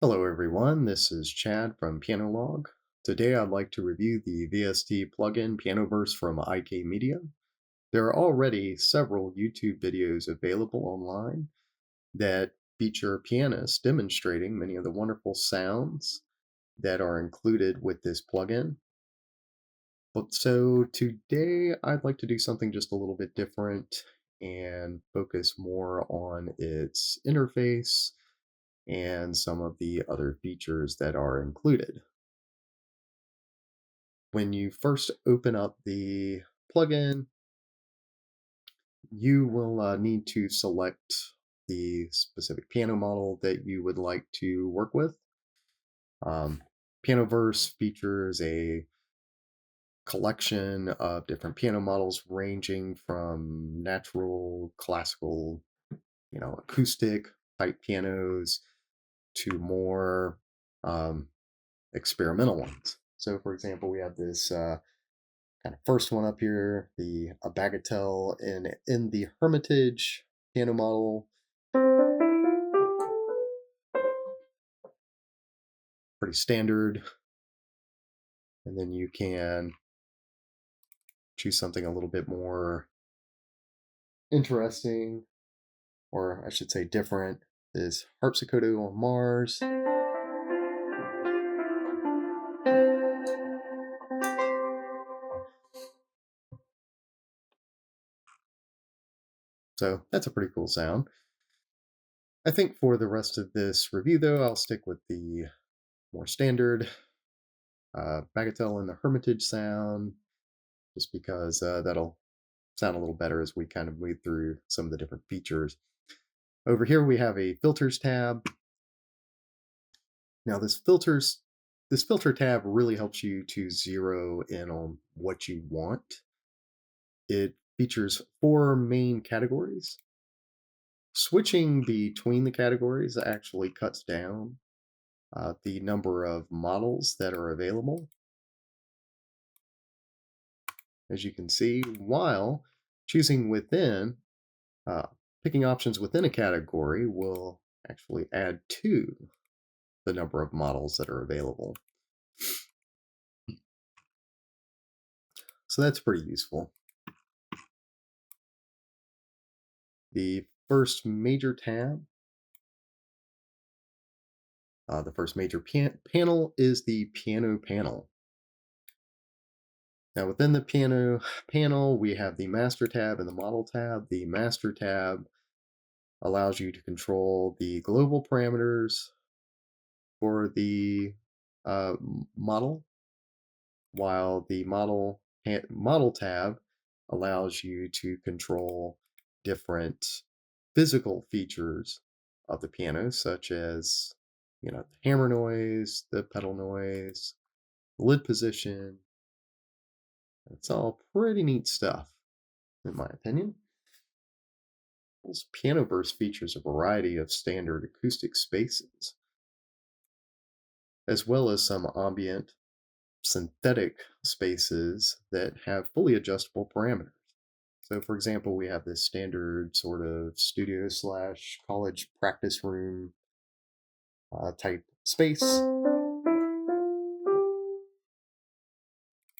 Hello everyone, this is Chad from PianoLog. Today I'd like to review the VST plugin Pianoverse from IK Media. There are already several YouTube videos available online that feature pianists demonstrating many of the wonderful sounds that are included with this plugin. But so today I'd like to do something just a little bit different and focus more on its interface and some of the other features that are included. When you first open up the plugin, you will need to select the specific piano model that you would like to work with. Pianoverse features a collection of different piano models ranging from natural, classical, acoustic type pianos to more um, experimental ones. So, for example, we have this kind of first one up here, the a bagatelle in the Hermitage piano model. Pretty standard. And then you can choose something a little bit more interesting, or I should say different. This harpsichord on Mars. So that's a pretty cool sound. I think for the rest of this review, though, I'll stick with the more standard bagatelle and the Hermitage sound, just because that'll sound a little better as we kind of move through some of the different features. Over here we have a filters tab. Now this filter tab really helps you to zero in on what you want. It features 4 main categories. Switching between the categories actually cuts down the number of models that are available, as you can see, while choosing within, uh, picking options within a category will actually add to the number of models that are available. So that's pretty useful. The first major tab, the first major panel is the piano panel. Now within the piano panel, we have the master tab and the model tab. The master tab allows you to control the global parameters for the model, while the model tab allows you to control different physical features of the piano, such as the hammer noise, the pedal noise, the lid position. It's all pretty neat stuff, in my opinion. This Pianoverse features a variety of standard acoustic spaces, as well as some ambient synthetic spaces that have fully adjustable parameters. So, for example, we have this standard sort of studio slash college practice room type space.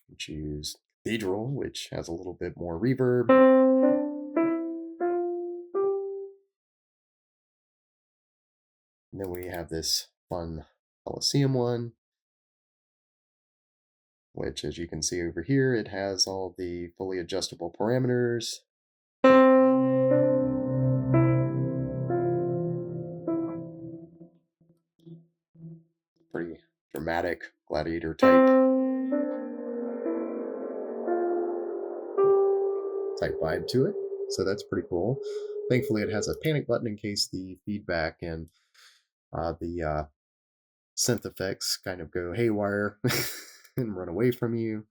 We choose Cathedral, which has a little bit more reverb. And then we have this fun Coliseum one, which, as you can see over here, it has all the fully adjustable parameters. Pretty dramatic gladiator type vibe to it. So that's pretty cool. Thankfully, it has a panic button in case the feedback and the synth effects kind of go haywire and run away from you.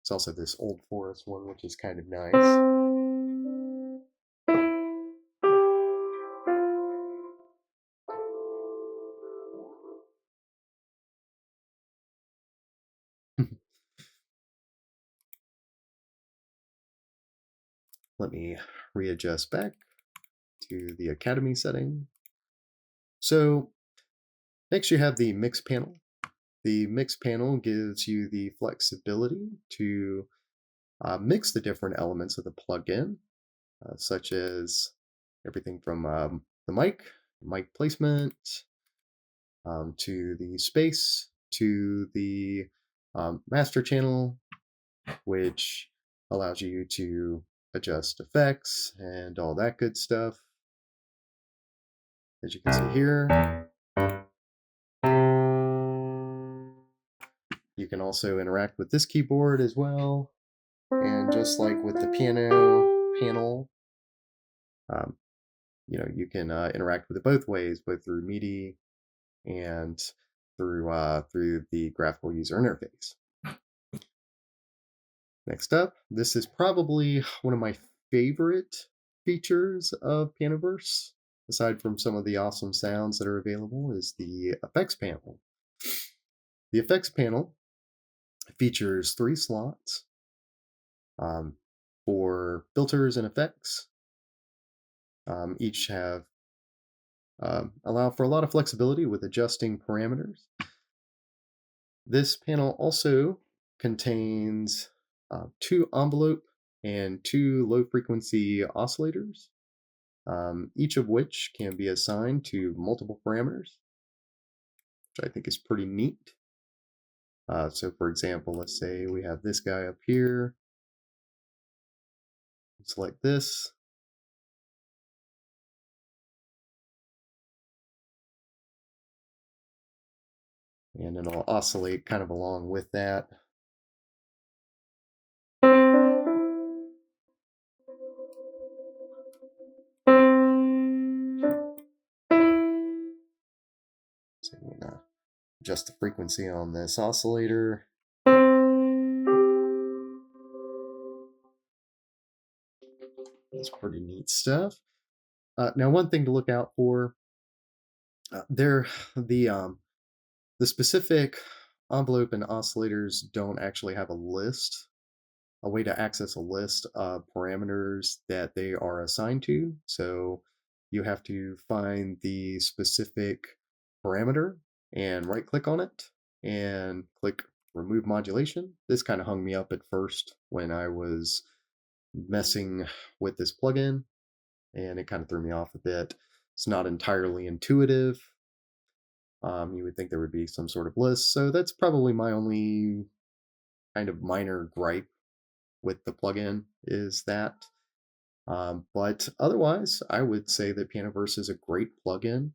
It's also this Old Forest one, which is kind of nice. Let me readjust back to the Academy setting. So Next, you have the mix panel. The mix panel gives you the flexibility to mix the different elements of the plugin, such as everything from the mic placement, to the space, to the master channel, which allows you to adjust effects and all that good stuff. As you can see here, you can also interact with this keyboard as well. And just like with the piano panel, um, you can interact with it both ways, both through MIDI and through the graphical user interface. Next up, this is probably one of my favorite features of Pianoverse, aside from some of the awesome sounds that are available, is the effects panel. The effects panel features 3 slots um, for filters and effects. Each have allow for a lot of flexibility with adjusting parameters. This panel also contains 2 envelope and 2 low-frequency oscillators, each of which can be assigned to multiple parameters, which I think is pretty neat. So for example, let's say we have this guy up here. Select this. And it'll oscillate kind of along with that. So I'm going to adjust the frequency on this oscillator. That's pretty neat stuff. Now, one thing to look out for, there the specific envelope and oscillators don't actually have a way to access a list of parameters that they are assigned to. So you have to find the specific parameter and right click on it and click remove modulation. This kind of hung me up at first when I was messing with this plugin, and it kind of threw me off a bit. It's not entirely intuitive. You would think there would be some sort of list, so that's probably my only kind of minor gripe with the plugin is that. But otherwise, I would say that Pianoverse is a great plugin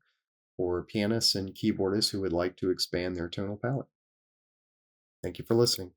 for pianists and keyboardists who would like to expand their tonal palette. Thank you for listening.